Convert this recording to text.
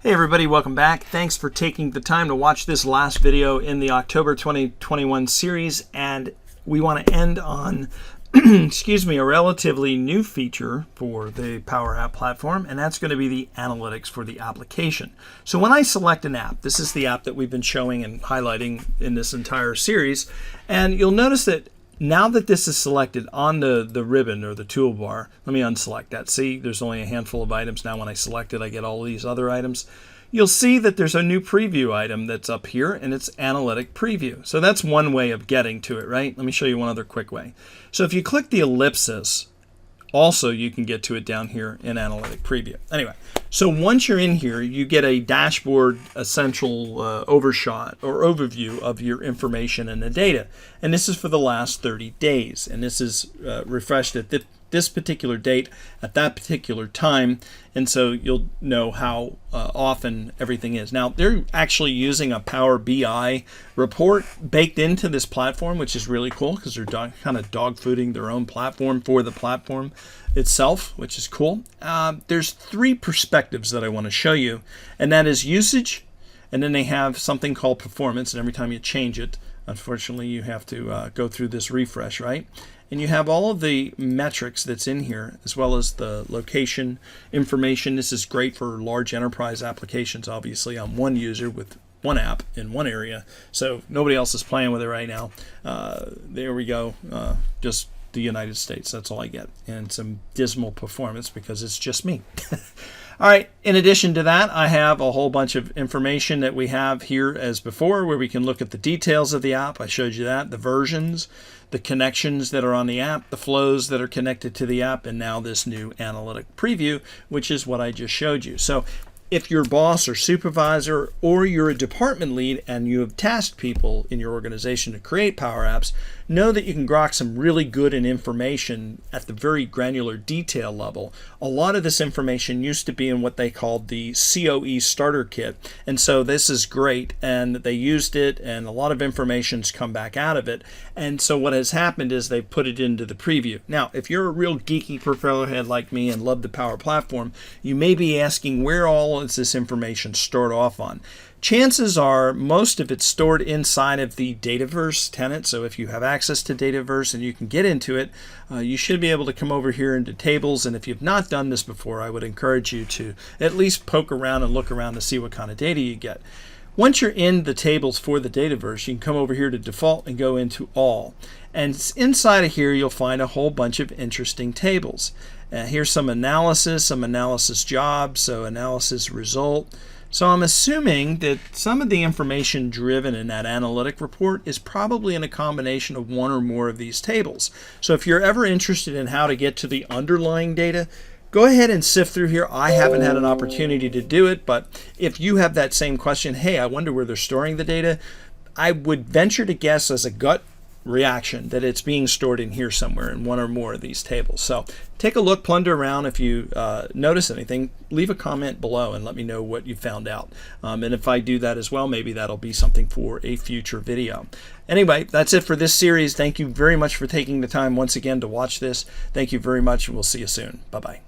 Hey everybody, welcome back. Thanks for taking the time to watch this last video in the October 2021 series, and we want to end on excuse me, a relatively new feature for the Power App platform, and that's going to be the analytics for the application. So when I select an app, this is the app that we've been showing and highlighting in this entire series, and you'll notice that now that this is selected on the ribbon or the toolbar, let me unselect that. See, there's only a handful of items. Now when I select it, I get all these other items. You'll see that there's a new preview item that's up here, and it's Analytic Preview. So that's one way of getting to it, right? Let me show you one other quick way. So if you click the ellipsis, also you can get to it down here in Analytic Preview. Anyway, so once you're in here, you get a dashboard essential overshot or overview of your information and the data. And this is for the last 30 days. And this is refreshed at this particular date at that particular time, and so you'll know how often everything is. Now they're actually using a Power BI report baked into this platform, which is really cool because they're kind of dog fooding their own platform for the platform itself, which is cool. There's three perspectives that I want to show you, and that is usage, and then they have something called performance, and every time you change it, unfortunately you have to go through this refresh, right? And you have all of the metrics that's in here, as well as the location information. This is great for large enterprise applications. Obviously, I'm one user with one app in one area, so nobody else is playing with it right now. There we go. Just the United States. That's all I get. And some dismal performance because it's just me. All right, in addition to that, I have a whole bunch of information that we have here as before, where we can look at the details of the app. I showed you that, the versions, the connections that are on the app, the flows that are connected to the app, and now this new Analytic Preview, which is what I just showed you. So if you're boss or supervisor, or you're a department lead and you have tasked people in your organization to create Power Apps, know that you can grok some really good information at the very granular detail level. A lot of this information used to be in what they called the COE starter kit, and so this is great, and they used it, and a lot of information's come back out of it. And so what has happened is they put it into the preview. Now, if you're a real geeky propeller head like me and love the Power Platform, you may be asking, where all is this information stored off on? Chances are most of it's stored inside of the Dataverse tenant. So if you have access to Dataverse and you can get into it, you should be able to come over here into tables. And if you've not done this before, I would encourage you to at least poke around and look around to see what kind of data you get. Once you're in the tables for the Dataverse, you can come over here to default and go into all. And inside of here, you'll find a whole bunch of interesting tables. Here's some analysis jobs, so analysis result. So I'm assuming that some of the information driven in that analytic report is probably in a combination of one or more of these tables. So if you're ever interested in how to get to the underlying data, go ahead and sift through here. I haven't had an opportunity to do it, but if you have that same question, hey, I wonder where they're storing the data, I would venture to guess as a gut reaction that it's being stored in here somewhere in one or more of these tables. So take a look, plunder around. If you notice anything, leave a comment below and let me know what you found out. And if I do that as well, maybe that'll be something for a future video. Anyway, that's it for this series. Thank you very much for taking the time once again to watch this. Thank you very much, and we'll see you soon. Bye-bye.